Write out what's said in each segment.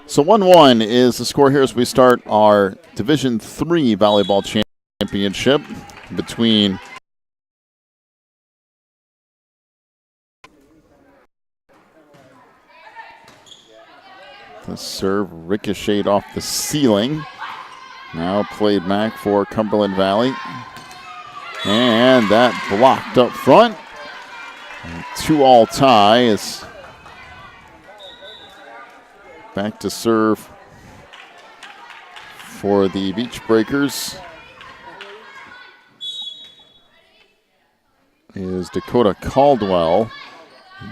So 1-1 is the score here as we start our Division III volleyball championship between the serve ricocheted off the ceiling. Now played back for Cumberland Valley. And that blocked up front. 2-all tie is back to serve for the Beach Breakers is Dakota Caldwell,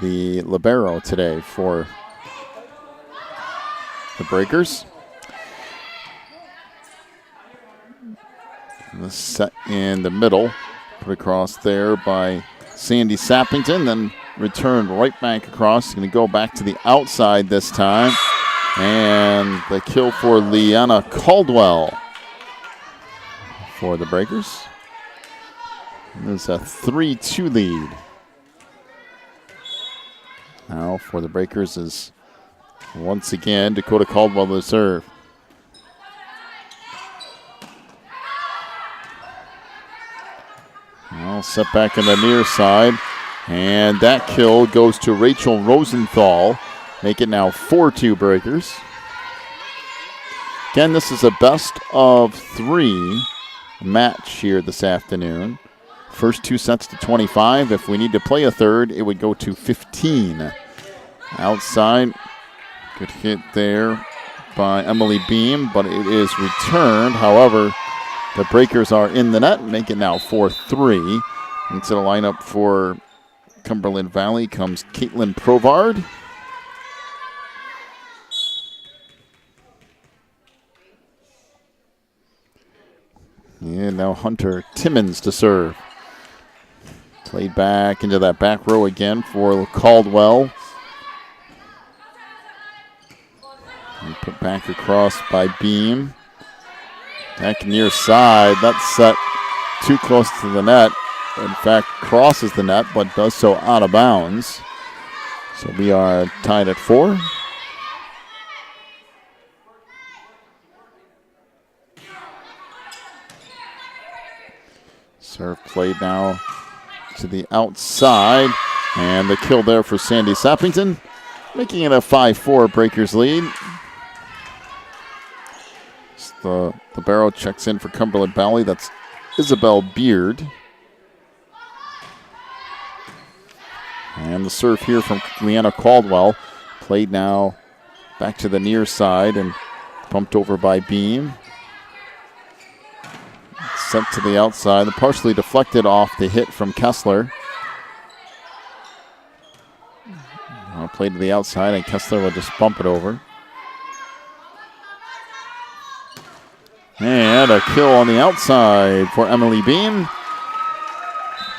the libero today for the Breakers. The set in the middle, put across there by Sandy Sappington, then returned right back across. Going to go back to the outside this time. And the kill for Leanna Caldwell for the Breakers. There's a 3-2 lead. Now for the Breakers is once again Dakota Caldwell to serve. Now set back in the near side. And that kill goes to Rachel Rosenthal. Make it now 4-2 Breakers. Again, this is a best of 3 match here this afternoon. First 2 sets to 25. If we need to play a third, it would go to 15. Outside, good hit there by Emily Beam, but it is returned. However, the Breakers are in the net, make it now 4-3. Into the lineup for Cumberland Valley comes Caitlin Provard. And now Hunter Timmons to serve. Played back into that back row again for Caldwell. And put back across by Beam. Back near side. That's set too close to the net. In fact, crosses the net, but does so out of bounds. So we are tied at 4. Serve played now to the outside. And the kill there for Sandy Sappington, making it a 5-4 Breakers lead. The libero checks in for Cumberland Valley. That's Isabel Beard. And the serve here from Leanna Caldwell. Played now back to the near side and bumped over by Beam. Sent to the outside, partially deflected off the hit from Kessler. Now played to the outside, and Kessler will just bump it over. And a kill on the outside for Emily Beam.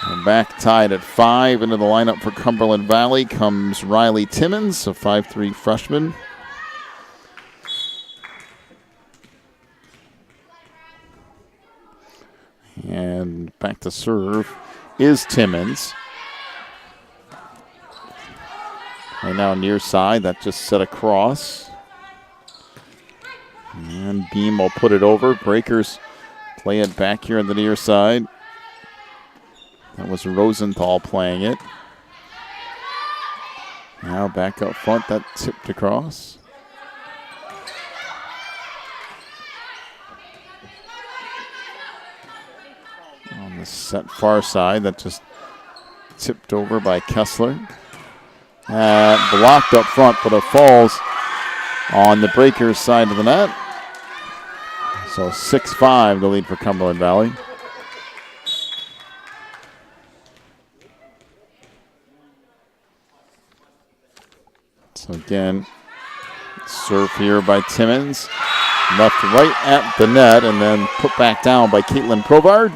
And back tied at 5. Into the lineup for Cumberland Valley comes Riley Timmons, a 5'3" freshman. And back to serve is Timmons. Right now near side, that just set across. And Beam will put it over. Breakers play it back here on the near side. That was Rosenthal playing it. Now back up front, that tipped across. On the set far side, that just tipped over by Kessler. Blocked up front, but it falls on the Breakers side of the net. So 6-5 the lead for Cumberland Valley. So again, serve here by Timmons. Left right at the net and then put back down by Caitlin Provard.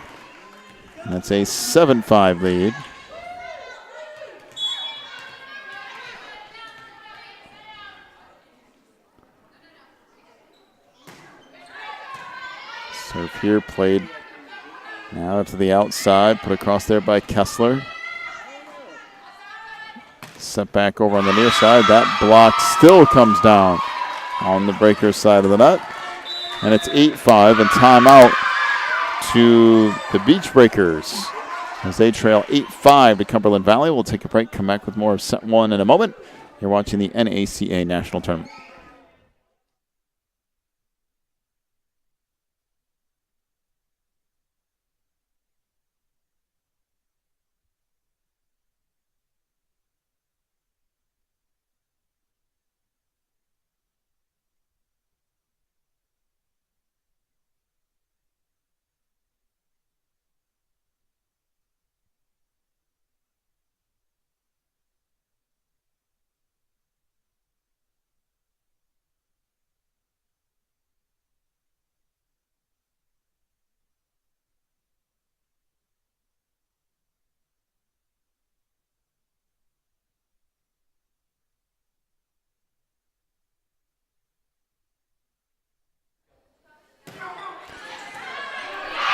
And that's a 7-5 lead. Serve here played now to the outside, put across there by Kessler. Set back over on the near side. That block still comes down on the Breakers side of the net. And it's 8-5 and timeout to the Beach Breakers as they trail 8-5 to Cumberland Valley. We'll take a break, come back with more of set one in a moment. You're watching the NACA National Tournament.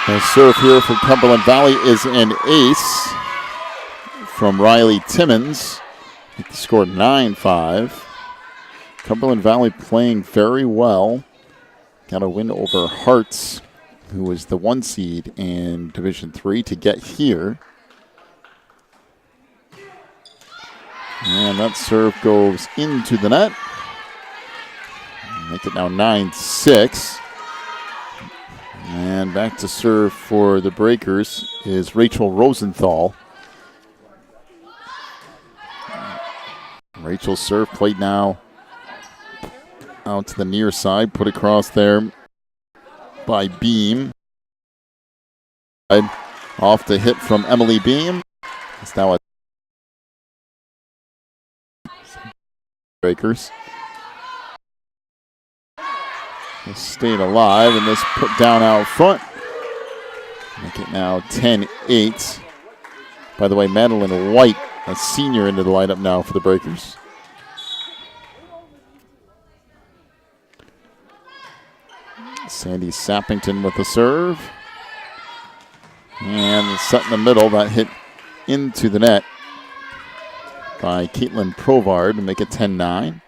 The serve here for Cumberland Valley is an ace from Riley Timmons. The score 9-5. Cumberland Valley playing very well. Got a win over Hearts, who was the 1 seed in Division III to get here. And that serve goes into the net. Make it now 9-6. And back to serve for the Breakers is Rachel Rosenthal. Rachel's serve played now out to the near side, put across there by Beam. Off the hit from Emily Beam. It's now a Breakers. They stayed alive, and this put down out front. Make it now 10-8. By the way, Madeline White, a senior, into the lineup now for the Breakers. Sandy Sappington with the serve. And set in the middle, that hit into the net by Caitlin Provard to make it 10-9.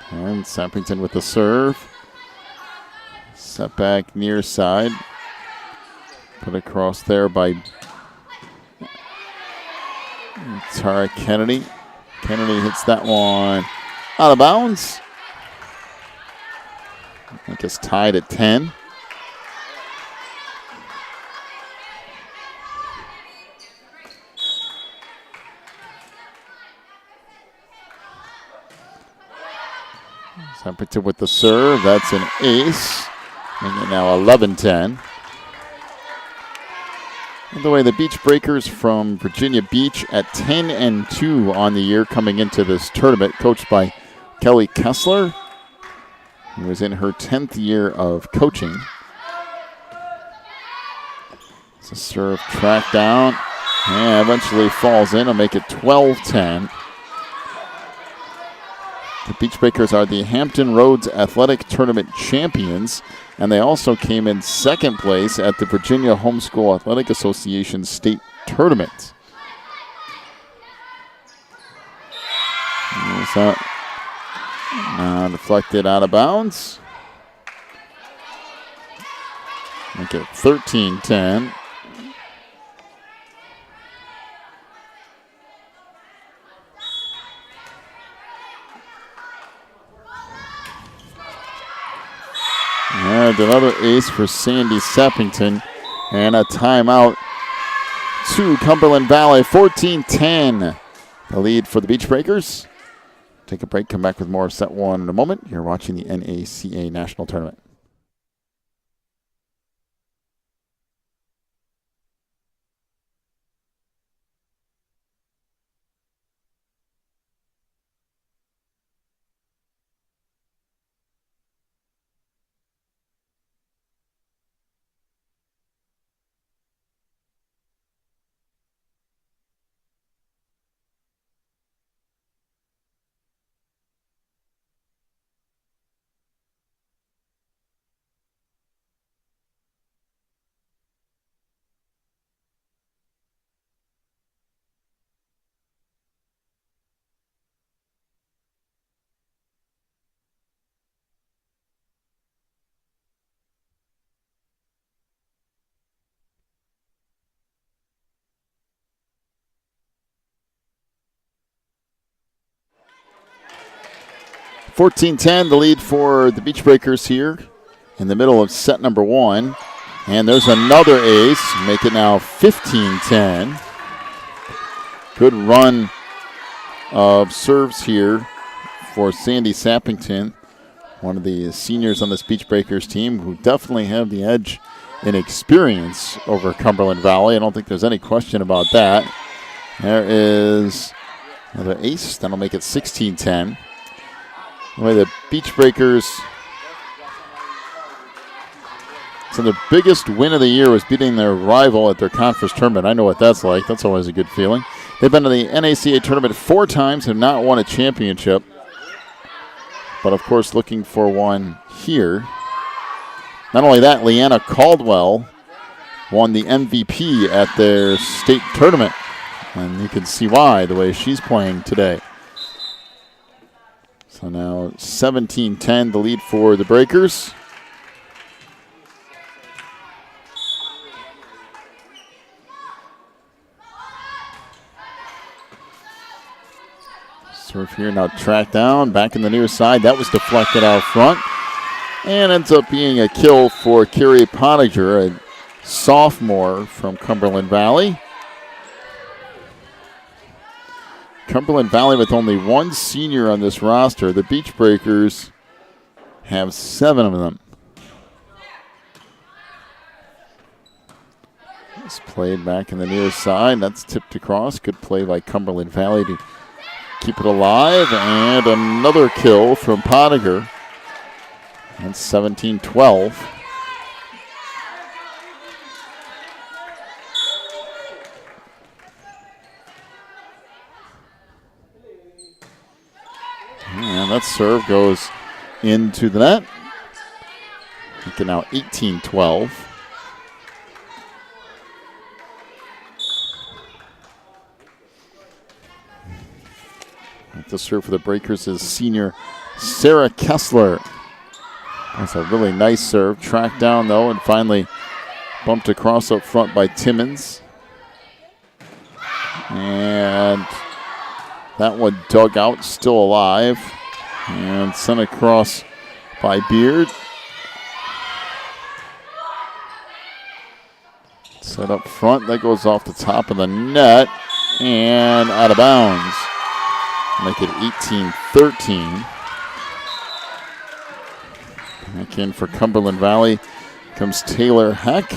And Sappington with the serve. Set back near side. Put across there by Tara Kennedy. Kennedy hits that one out of bounds. I think it's tied at 10. Sappington with the serve. That's an ace. And now 11-10. By the way, the Beach Breakers from Virginia Beach at 10-2 on the year coming into this tournament, coached by Kelly Kessler, who is in her 10th year of coaching. It's a serve track down and eventually falls in. It'll make it 12-10. The Beach Breakers are the Hampton Roads Athletic Tournament champions, and they also came in second place at the Virginia Homeschool Athletic Association State Tournament. There's that. Deflected out of bounds. Make it 13-10. And another ace for Sandy Sappington. And a timeout to Cumberland Valley. 14-10. The lead for the Beach Breakers. Take a break, come back with more of set one in a moment. You're watching the NACA National Tournament. 14-10, the lead for the Beach Breakers here in the middle of set number 1. And there's another ace, make it now 15-10. Good run of serves here for Sandy Sappington, one of the seniors on this Beach Breakers team who definitely have the edge in experience over Cumberland Valley. I don't think there's any question about that. There is another ace. That'll make it 16-10. The way the Beach Breakers, so their biggest win of the year was beating their rival at their conference tournament. I know what that's like. That's always a good feeling. They've been to the NACA tournament 4 times, have not won a championship. But, of course, looking for one here. Not only that, Leanna Caldwell won the MVP at their state tournament. And you can see why, the way she's playing today. So now 17-10, the lead for the Breakers. Serve here, now tracked down, back in the near side. That was deflected out front. And ends up being a kill for Carrie Pottinger, a sophomore from Cumberland Valley. Cumberland Valley with only one senior on this roster. The Beach Breakers have 7 of them. It's played back in the near side. That's tipped across. Good play by Cumberland Valley to keep it alive. And another kill from Pottinger. That's 17-12. And that serve goes into the net. Making now 18-12. The serve for the Breakers is senior Sarah Kessler. That's a really nice serve. Tracked down, though, and finally bumped across up front by Timmons. And that one dug out, still alive. And sent across by Beard. Set up front. That goes off the top of the net. And out of bounds. Make it 18-13. Back in for Cumberland Valley comes Taylor Heck.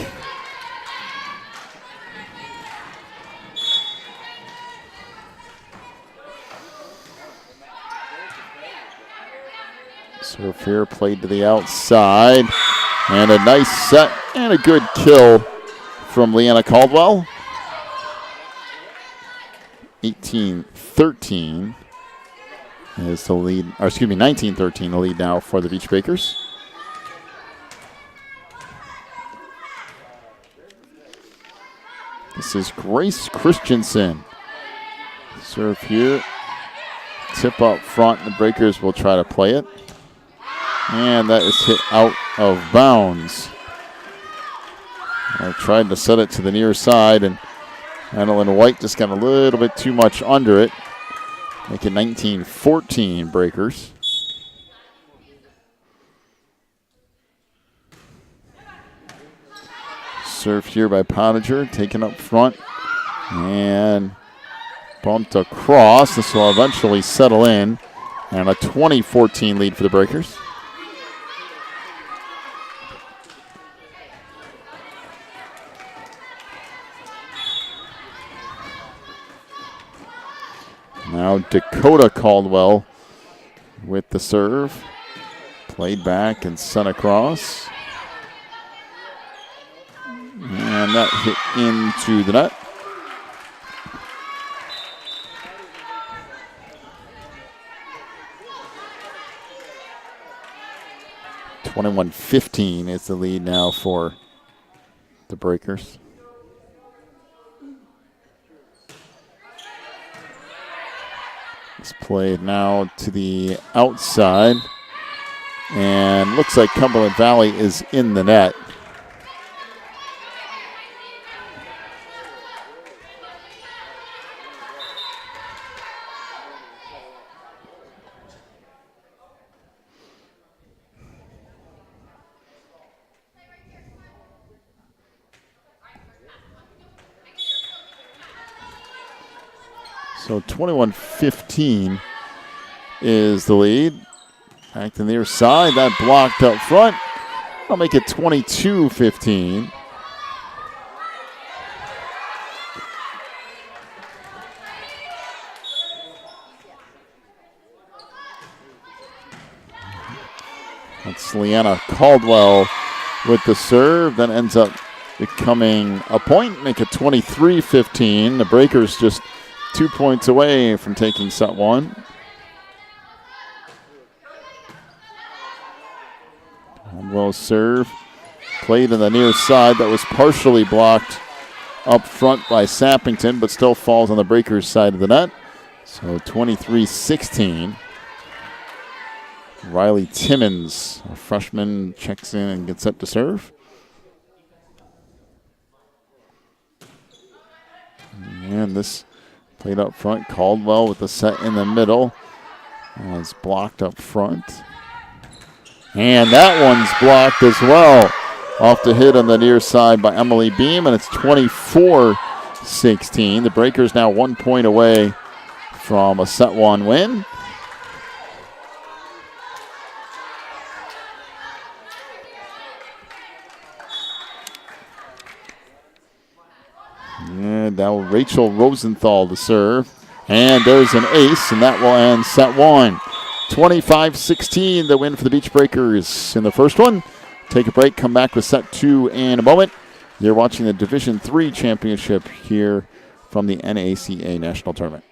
Serve here, played to the outside. And a nice set and a good kill from Leanna Caldwell. 18-13 is the lead, or excuse me, 19-13 the lead now for the Beach Breakers. This is Grace Christensen. Serve here. Tip up front. The Breakers will try to play it. And that is hit out of bounds. I tried to set it to the near side, and Madeline White just got a little bit too much under it. Make it 19-14 Breakers. Serve here by Pottinger, taken up front and bumped across. This will eventually settle in, and a 20-14 lead for the Breakers. Now Dakota Caldwell with the serve. Played back and sent across. And that hit into the net. (21-15) is the lead now for the Breakers. It's played now to the outside. And looks like Cumberland Valley is in the net. So 21-15 is the lead. Back to the near side. That blocked up front. I'll make it 22-15. That's Leanna Caldwell with the serve. That ends up becoming a point. Make it 23-15. The Breakers just 2 points away from taking set one. Caldwell's serve played in the near side. That was partially blocked up front by Sappington, but still falls on the Breakers' side of the net. So 23-16. Riley Timmons, a freshman, checks in and gets set to serve. And this played up front. Caldwell with the set in the middle. It's blocked up front. And that one's blocked as well. Off the hit on the near side by Emily Beam, and it's 24-16. The Breakers now 1 point away from a set one win. And now Rachel Rosenthal to serve. And there's an ace, and that will end set one. 25-16, the win for the Beach Breakers in the first one. Take a break, come back with set two in a moment. You're watching the Division III Championship here from the NACA National Tournament.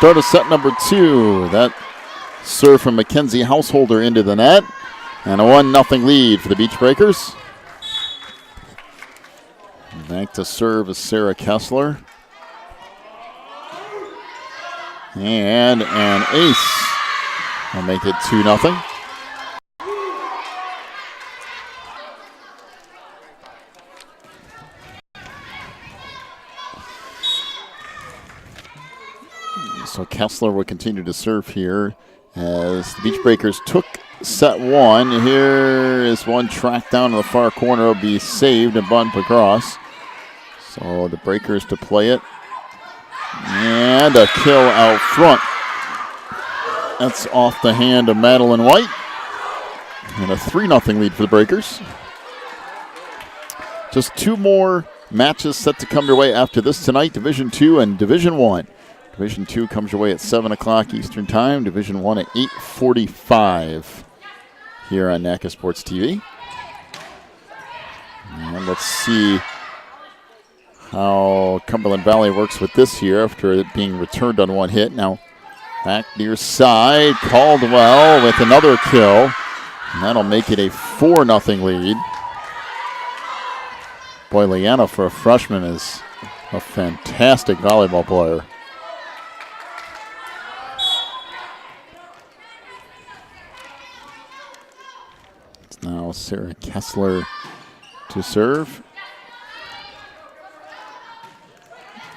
start of set number 2. That serve from Mackenzie Householder into the net. And a 1-0 lead for the Beach Breakers. Back to serve is Sarah Kessler. And an ace will make it 2-0. So Kessler will continue to serve here as the Beach Breakers took set 1. Here is one tracked down in the far corner. Will be saved and bumped across. So the Breakers to play it. And a kill out front. That's off the hand of Madeline White. And a 3-0 lead for the Breakers. Just 2 more matches set to come your way after this tonight. Division 2 and Division 1. Division 2 comes your way at 7 o'clock Eastern Time. Division 1 at 8:45 here on NACA Sports TV. And let's see how Cumberland Valley works with this here after it being returned on 1 hit. Now back near side, Caldwell with another kill. And that'll make it a 4-0 lead. Boy, Leanna for a freshman is a fantastic volleyball player. Now Sarah Kessler to serve.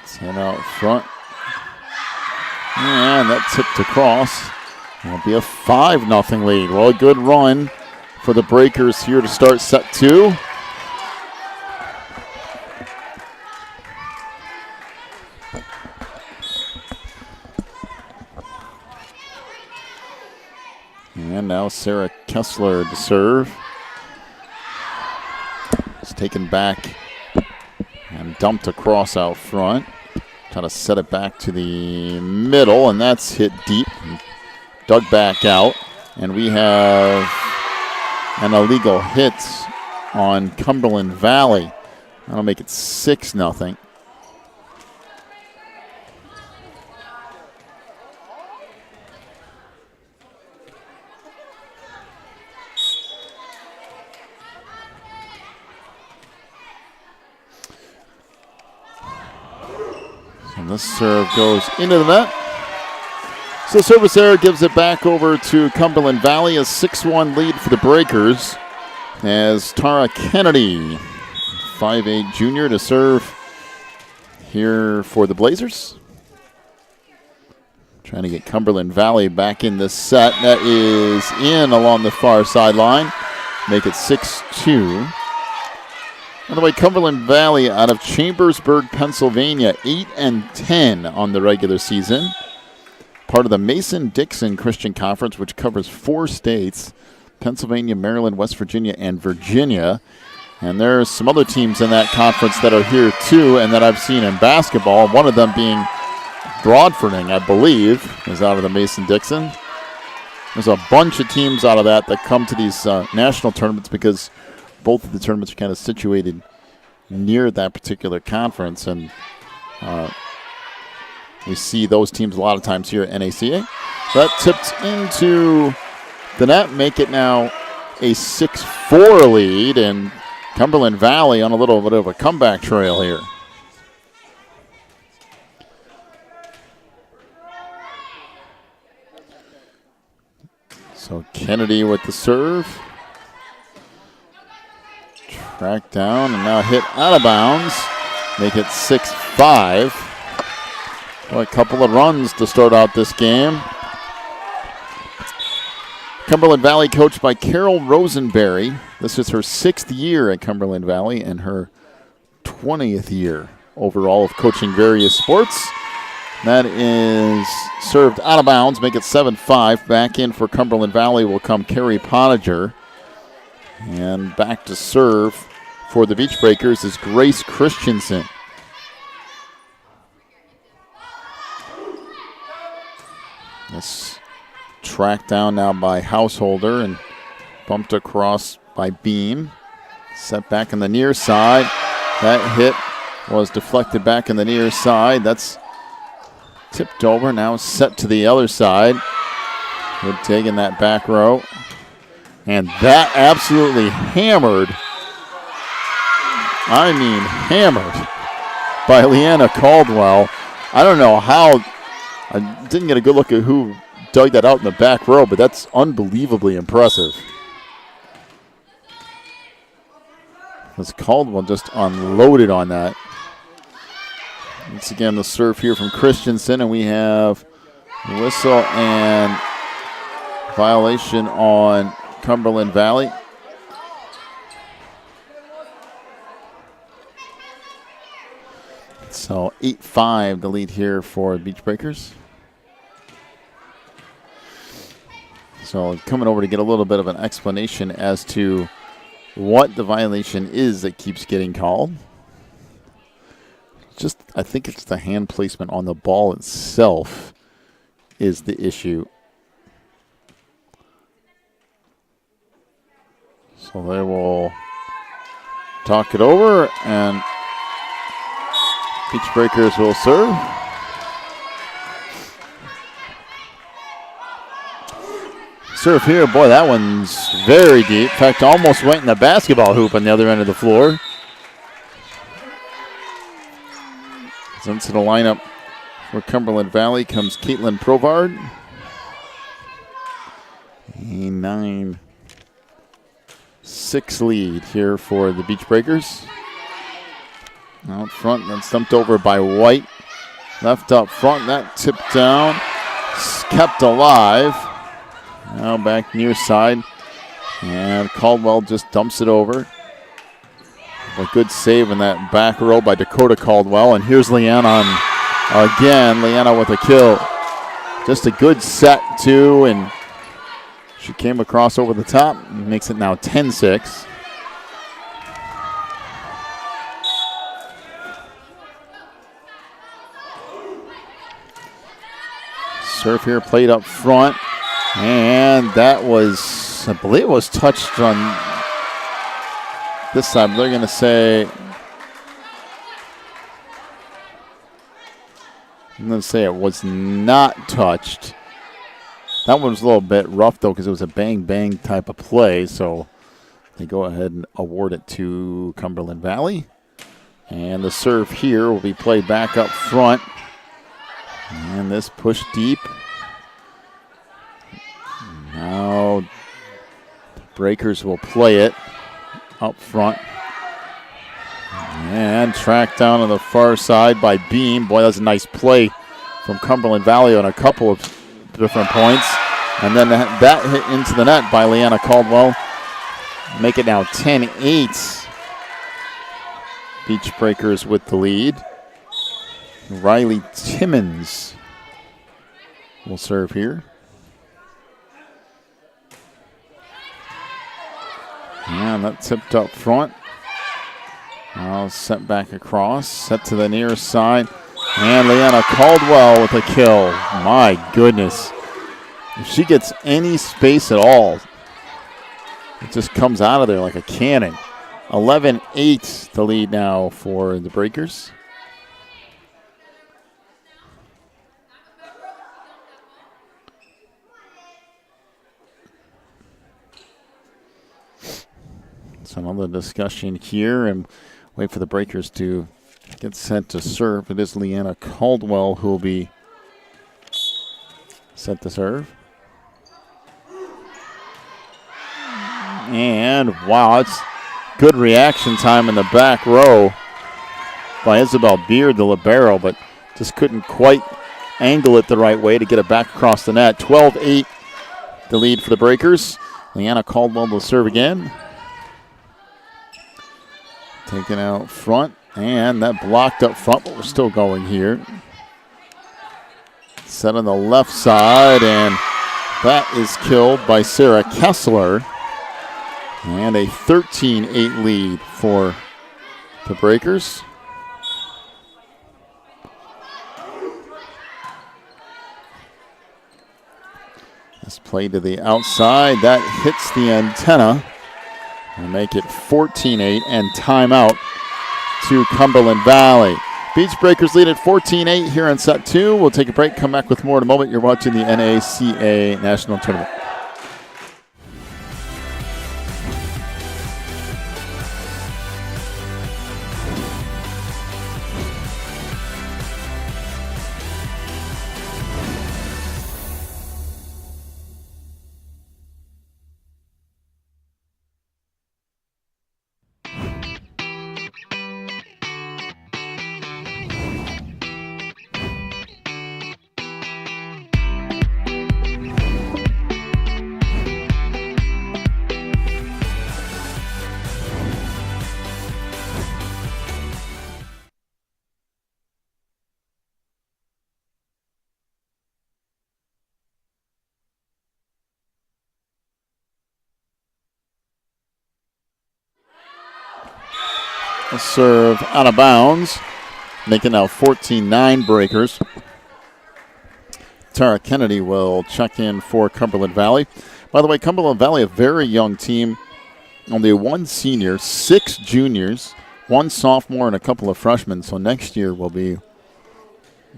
Set out front. And that tipped across. It'll be a 5-0 lead. Well, a good run for the Breakers here to start set 2. And now Sarah Kessler to serve. It's taken back and dumped across out front. Trying to set it back to the middle, and that's hit deep. Dug back out. And we have an illegal hit on Cumberland Valley. That'll make it 6-0. And this serve goes into the net. So service error gives it back over to Cumberland Valley. A 6-1 lead for the Breakers as Tara Kennedy, 5'8" junior, to serve here for the Blazers. Trying to get Cumberland Valley back in this set. That is in along the far sideline. Make it 6-2. By the way, Cumberland Valley out of Chambersburg, Pennsylvania, 8-10 on the regular season. Part of the Mason-Dixon Christian Conference, which covers 4 states, Pennsylvania, Maryland, West Virginia, and Virginia. And there's some other teams in that conference that are here too and that I've seen in basketball. One of them being Broadfording, I believe, is out of the Mason-Dixon. There's a bunch of teams out of that come to these national tournaments because both of the tournaments are kind of situated near that particular conference, and we see those teams a lot of times here at NACA. So that tipped into the net, make it now a 6-4 lead, and Cumberland Valley on a little bit of a comeback trail here. So Kennedy with the serve. Tracked down and now hit out of bounds. Make it 6-5. Well, a couple of runs to start out this game. Cumberland Valley coached by Carol Rosenberry. This is her 6th year at Cumberland Valley and her 20th year overall of coaching various sports. That is served out of bounds, make it 7-5. Back in for Cumberland Valley will come Carrie Pottinger. And back to serve for the Beach Breakers is Grace Christensen. This tracked down now by Householder and bumped across by Beam. Set back in the near side. That hit was deflected back in the near side. That's Tipped over, now set to the other side. Good dig in that back row. And that absolutely hammered, I mean hammered, by Leanna Caldwell. I don't know how, I didn't get a good look at who dug that out in the back row, but that's unbelievably impressive. Because Caldwell just unloaded on that. Once again, the serve here from Christensen, and we have whistle and violation on Cumberland Valley. So 8-5 the lead here for Beach Breakers. So coming over to get a little bit of an explanation as to what the violation is that keeps getting called. I think it's the hand placement on the ball itself is the issue. So they will talk it over, and Beach Breakers will serve. Serve here, boy, that one's very deep. In fact, almost went in the basketball hoop on the other end of the floor. Into the lineup for Cumberland Valley comes Caitlin Provard. A 9-6 lead here for the Beach Breakers. Out front, then stumped over by White. Left up front, that tipped down. Kept alive. Now back near side. And Caldwell just dumps it over. A good save in that back row by Dakota Caldwell. And here's Leanna again. Leanna with a kill. Just a good set, too. And she came across over the top. And makes it now 10-6. Serve here played up front. And that was, I believe it was touched on this side. They're going to say, I'm going to say it was not touched. That one was a little bit rough, though, because it was a bang-bang type of play. So they go ahead and award it to Cumberland Valley. And the serve here will be played back up front. And this push deep. Now the Breakers will play it up front. And tracked down on the far side by Beam. Boy, that's a nice play from Cumberland Valley on a couple of different points. And then that hit into the net by Leanna Caldwell. Make it now 10-8. Beach Breakers with the lead. Riley Timmons will serve here. And that tipped up front. Now sent back across. Set to the near side. And Leanna Caldwell with a kill. My goodness. If she gets any space at all, it just comes out of there like a cannon. 11-8 the lead now for the Breakers. So another discussion here, and wait for the Breakers to get set to serve. It is Leanna Caldwell who will be set to serve. And wow, it's good reaction time in the back row by Isabel Beard, the libero, but just couldn't quite angle it the right way to get it back across the net. 12-8 the lead for the Breakers. Leanna Caldwell will serve again. Taken out front, and that blocked up front, but we're still going here. Set on the left side, and that is killed by Sarah Kessler. And a 13-8 lead for the Breakers. This play to the outside, that hits the antenna. And make it 14-8 and timeout to Cumberland Valley. Beach Breakers lead at 14-8 here in set 2. We'll take a break, come back with more in a moment. You're watching the NACA National Tournament. A serve out of bounds, making now 14-9 Breakers. Tara Kennedy will check in for Cumberland Valley. By the way, Cumberland Valley, a very young team. Only one senior, 6 juniors, 1 sophomore, and a couple of freshmen. So next year will be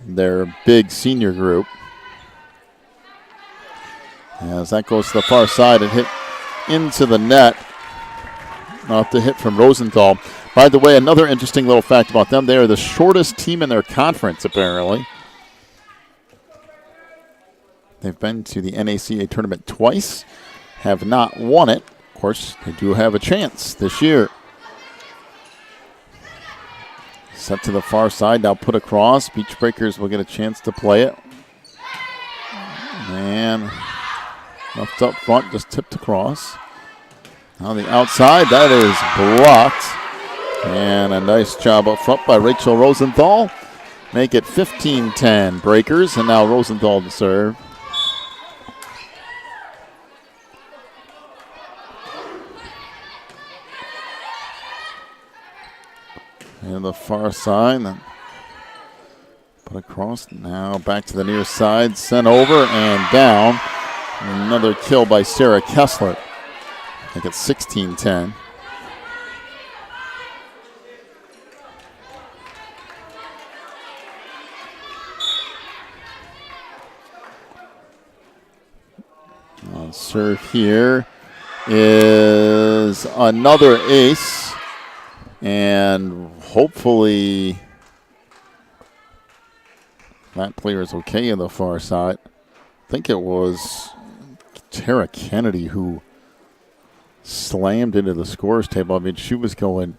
their big senior group. As that goes to the far side and hit into the net. Off the hit from Rosenthal. By the way, another interesting little fact about them, they are the shortest team in their conference, apparently. They've been to the NACA tournament twice, have not won it. Of course, they do have a chance this year. Set to the far side, now put across. Beach Breakers will get a chance to play it. And left up front, just tipped across. On the outside, that is blocked. And a nice job up front by Rachel Rosenthal. Make it 15-10 Breakers, and now Rosenthal to serve. And the far side, then put across, now back to the near side, sent over and down. Another kill by Sarah Kessler. Make it 16-10. Serve here is another ace, and hopefully that player is okay in the far side. I think it was Tara Kennedy who slammed into the scores table. I mean, she was going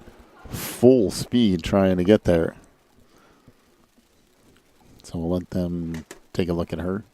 full speed trying to get there. So we'll let them take a look at her.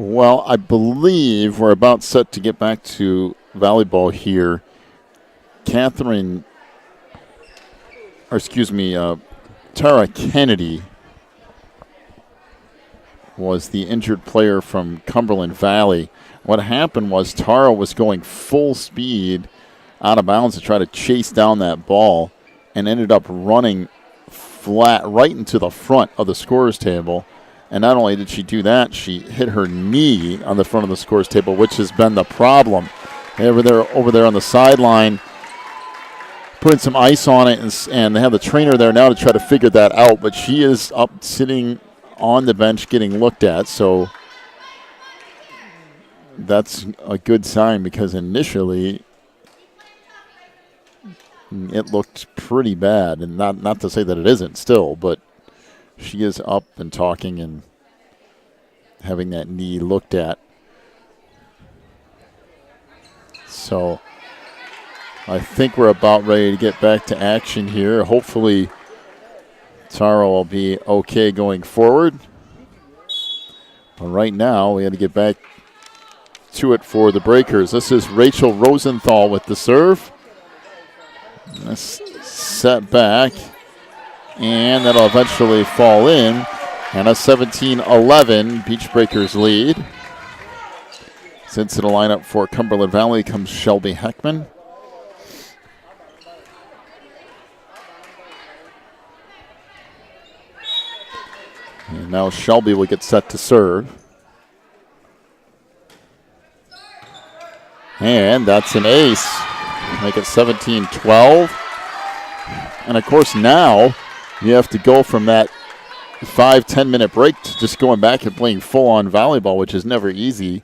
Well, I believe we're about set to get back to volleyball here. Tara Kennedy was the injured player from Cumberland Valley. What happened was Tara was going full speed out of bounds to try to chase down that ball and ended up running flat right into the front of the scorer's table. And not only did she do that, she hit her knee on the front of the scorer's table, which has been the problem. Over there on the sideline, putting some ice on it, and they have the trainer there now to try to figure that out. But she is up sitting on the bench getting looked at, so that's a good sign because initially it looked pretty bad, and not to say that it isn't still, but she is up and talking and having that knee looked at. So I think we're about ready to get back to action here. Hopefully Tara will be okay going forward. But right now we had to get back to it for the Breakers. This is Rachel Rosenthal with the serve. This set back, and that'll eventually fall in. And a 17-11 Beach Breakers lead. Since in the lineup for Cumberland Valley comes Shelby Heckman. And now Shelby will get set to serve. And that's an ace. Make it 17-12. And of course now you have to go from that 5-10 minute break to just going back and playing full-on volleyball, which is never easy.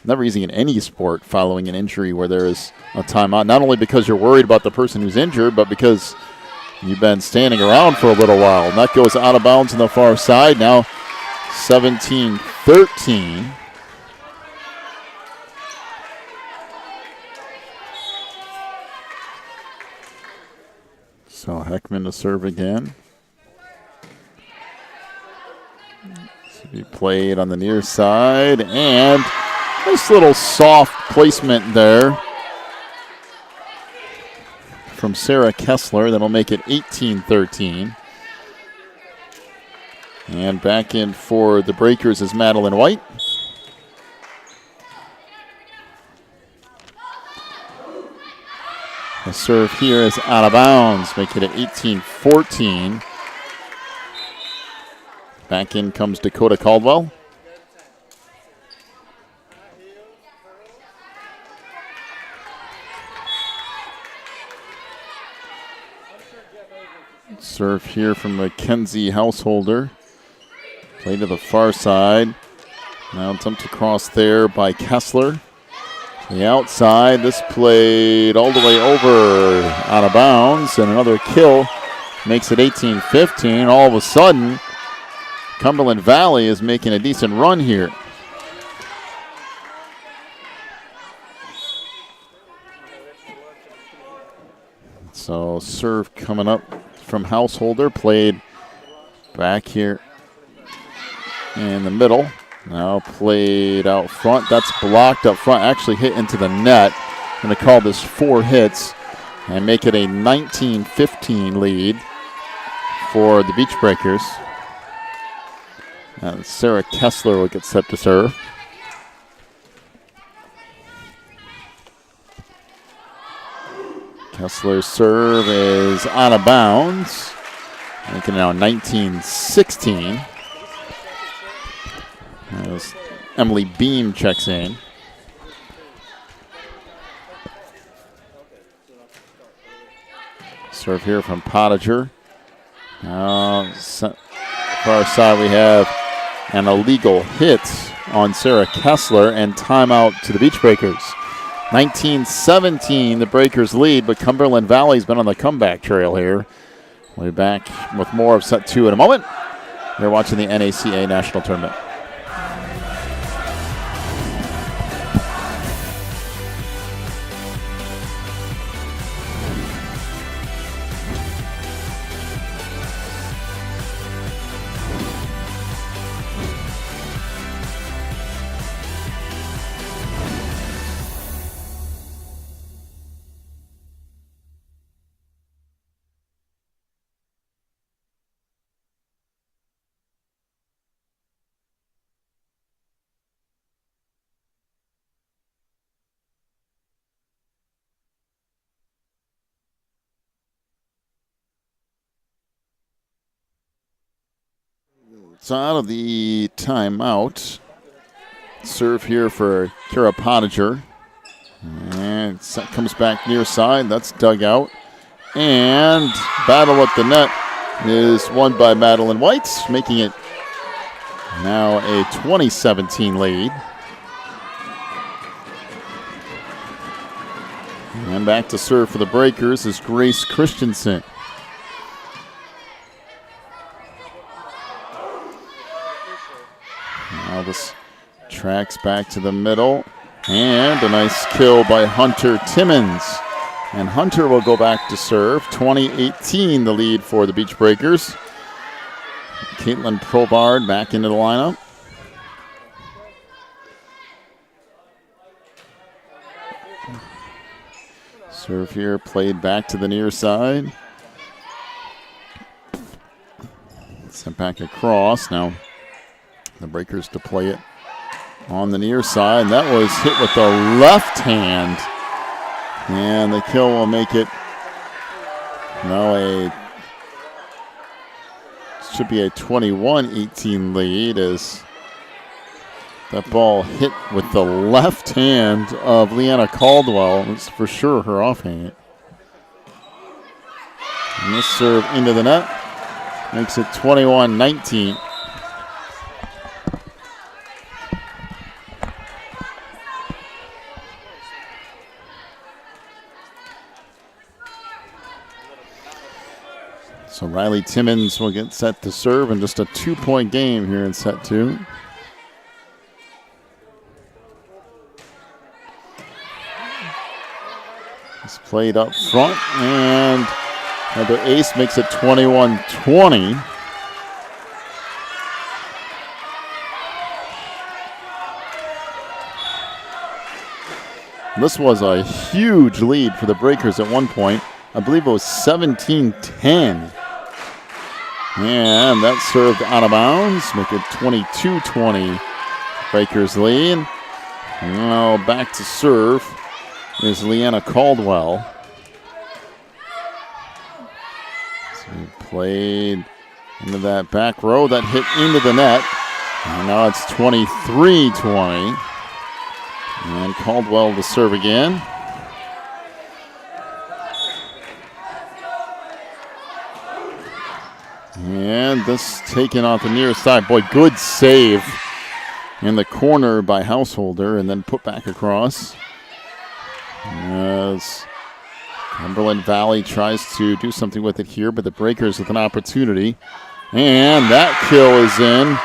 Never easy in any sport following an injury where there is a timeout. Not only because you're worried about the person who's injured, but because you've been standing around for a little while. And that goes out of bounds on the far side. Now 17-13. So Heckman to serve again. To be played on the near side. And nice little soft placement there from Sarah Kessler. That'll make it 18-13. And back in for the Breakers is Madeline White. The serve here is out of bounds, making it 18-14. Back in comes Dakota Caldwell. Serve here from Mackenzie Householder. Play to the far side. Now attempt to cross there by Kessler. The outside, this played all the way over out of bounds, and another kill makes it 18-15. All of a sudden, Cumberland Valley is making a decent run here. So serve coming up from Householder, played back here in the middle. Now played out front. That's blocked up front. Actually hit into the net. Going to call this 4 hits and make it a 19-15 lead for the Beach Breakers. Sarah Kessler will get set to serve. Kessler's serve is out of bounds. Making it now 19-16. As Emily Beam checks in. Serve here from Pottinger. Far side we have an illegal hit on Sarah Kessler and timeout to the Beach Breakers. 19-17, the Breakers lead, but Cumberland Valley's been on the comeback trail here. We'll be back with more of set 2 in a moment. You're watching the NACA National Tournament. It's out of the timeout. Serve here for Kara Pottinger. And set comes back near side. That's dug out. And battle at the net is won by Madeline White, making it now a 20-17 lead. And back to serve for the Breakers is Grace Christensen. Now this tracks back to the middle. And a nice kill by Hunter Timmons. And Hunter will go back to serve. 20-18 the lead for the Beach Breakers. Caitlin Probard back into the lineup. Serve here played back to the near side. Sent back across. Now the Breakers to play it on the near side. That was hit with the left hand. And the kill will make it now should be a 21-18 lead as that ball hit with the left hand of Leanna Caldwell. It's for sure her offhand. And this serve into the net makes it 21-19. So Riley Timmons will get set to serve in just a 2-point game here in set 2. It's played up front, and another ace makes it 21-20. This was a huge lead for the Breakers at one point. I believe it was 17-10. And that served out of bounds, make it 22-20. Breakers lead. Now back to serve is Leanna Caldwell. So he played into that back row that hit into the net. And now it's 23-20. And Caldwell to serve again. And this taken off the near side. Boy, good save in the corner by Householder and then put back across. As Cumberland Valley tries to do something with it here, but the Breakers with an opportunity. And that kill is in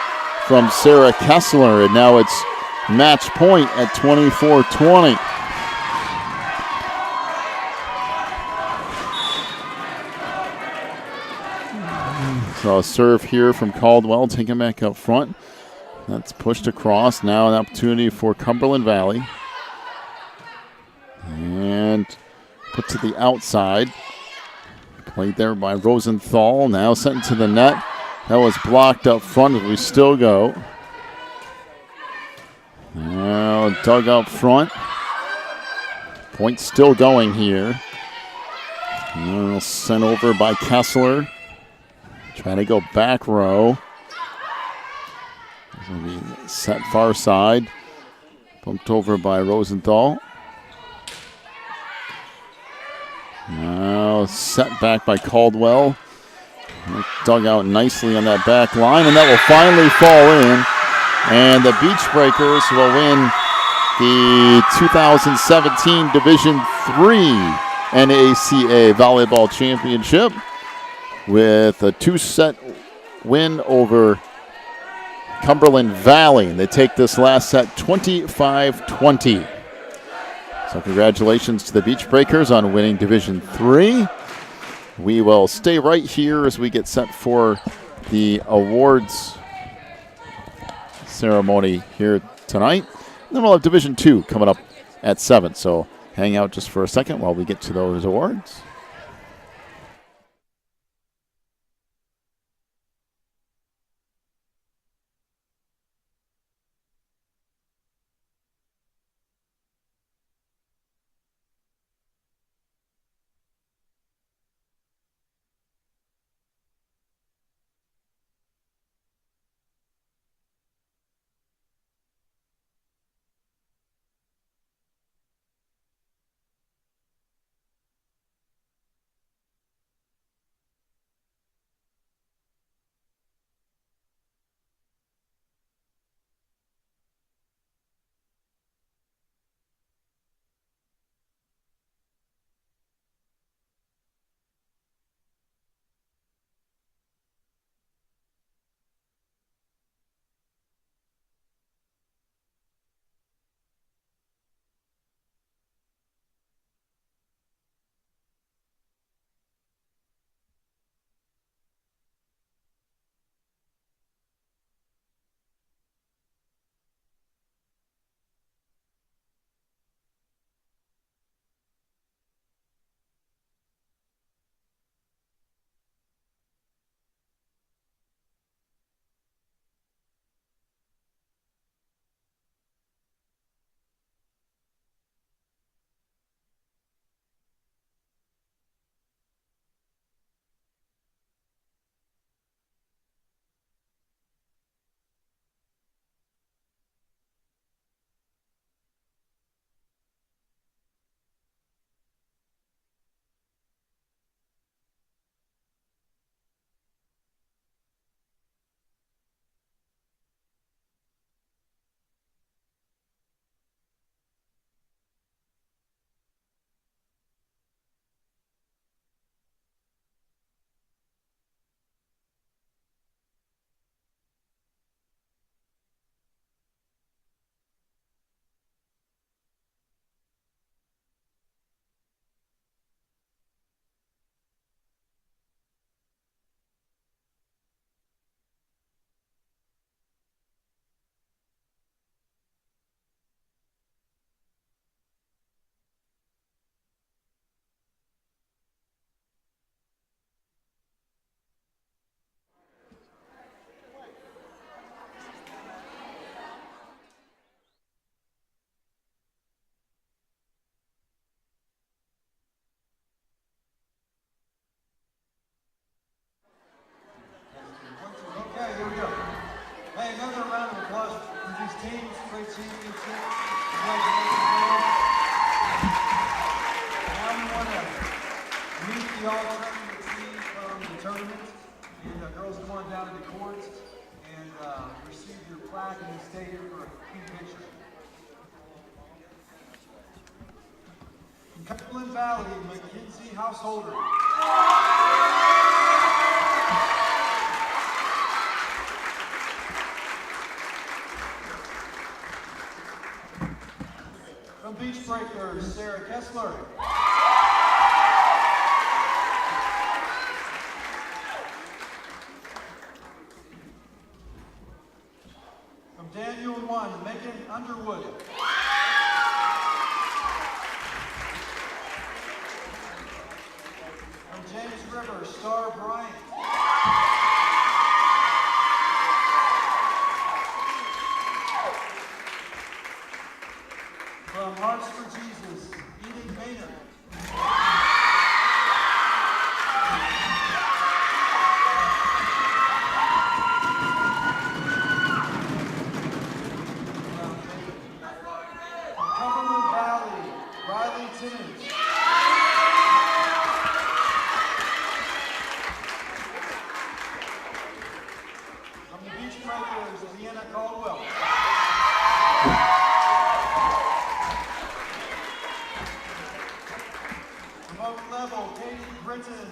from Sarah Kessler, and now it's match point at 24-20. So a serve here from Caldwell, taking back up front. That's pushed across. Now an opportunity for Cumberland Valley. And put to the outside. Played there by Rosenthal. Now sent into the net. That was blocked up front as we still go. Now dug up front. Point still going here. Now sent over by Kessler. Trying to go back row. It's going to be set far side. Bumped over by Rosenthal. Now set back by Caldwell. Dug out nicely on that back line, and that will finally fall in. And the Beach Breakers will win the 2017 Division III NACA Volleyball Championship with a 2-set win over Cumberland Valley. They take this last set 25-20. So congratulations to the Beach Breakers on winning Division III. We will stay right here as we get set for the awards ceremony here tonight. And then we'll have Division II coming up at 7. So hang out just for a second while we get to those awards. 4A championship. Congratulations, girls. Now we want to meet the all-tournament team from the tournament. And girls, come on down to the court and receive your plaque and stay here for a team picture. From Cumberland Valley, Mackenzie Householder. From Beach Breakers, Sarah Kessler. From Daniel 1, Megan Underwood. From James River, Star Bryant. From Hearts for Jesus, Eden Maynard. From Cumberland Valley, Riley Timmons. From the Beach Breakers, Deanna Caldwell. Remote level, Katie Britton.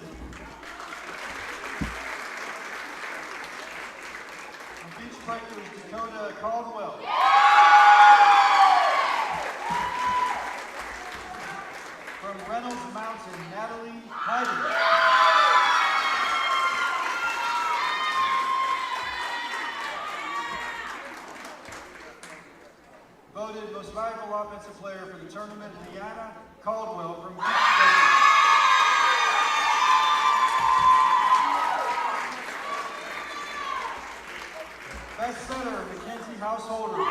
From Beach Breakers, Dakota Caldwell. From Reynolds Mountain, Natalie Hyden. Voted most valuable offensive player for the tournament, Deanna Caldwell from Beach Breakers. Best center, Mackenzie Householder.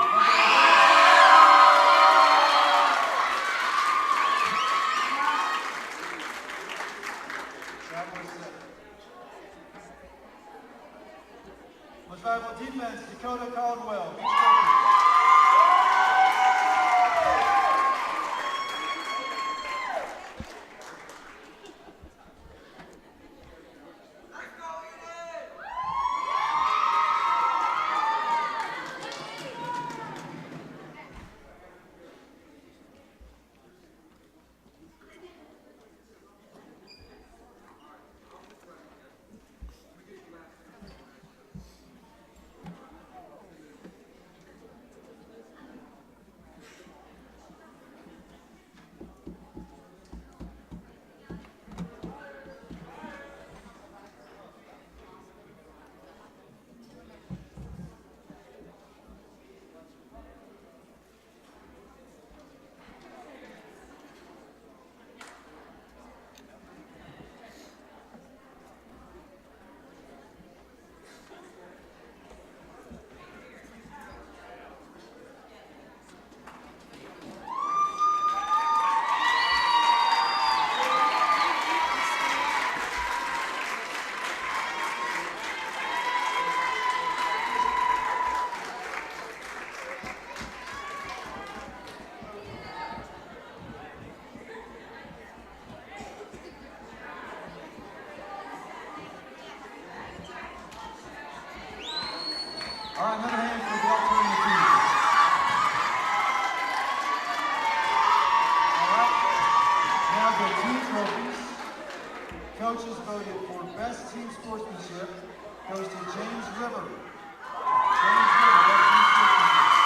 That was it. Most valuable defense, Dakota Caldwell, Beach Breakers. All right, another hand for the all-tournament team. All right, now the team trophies. Coaches voted for best team sportsmanship goes to James River. James River, best team sportsmanship.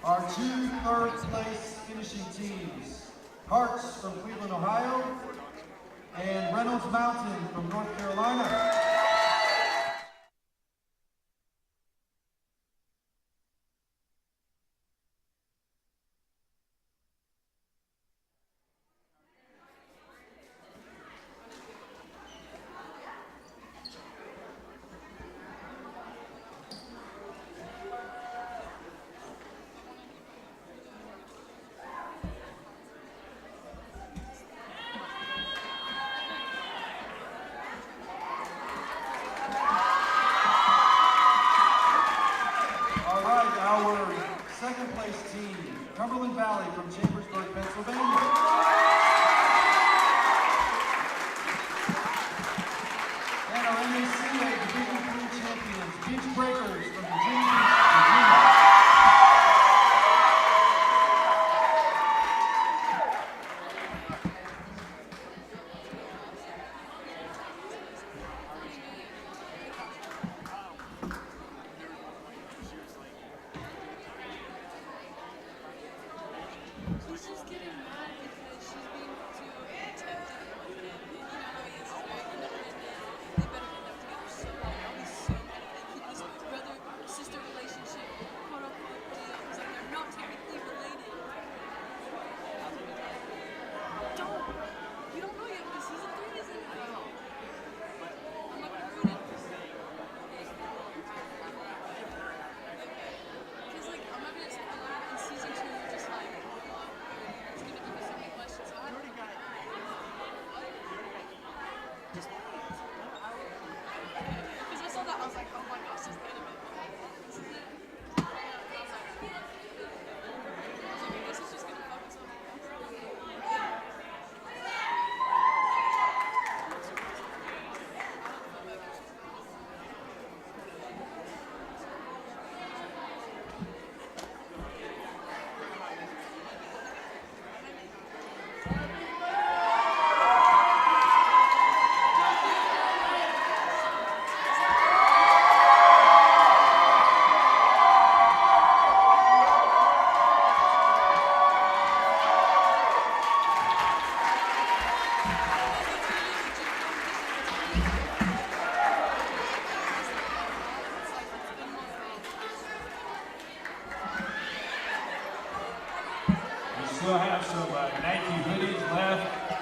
Our two third-place finishing teams, Hearts from Cleveland, Ohio, and Reynolds Mountain from North Carolina. still have some Nike hoodies left.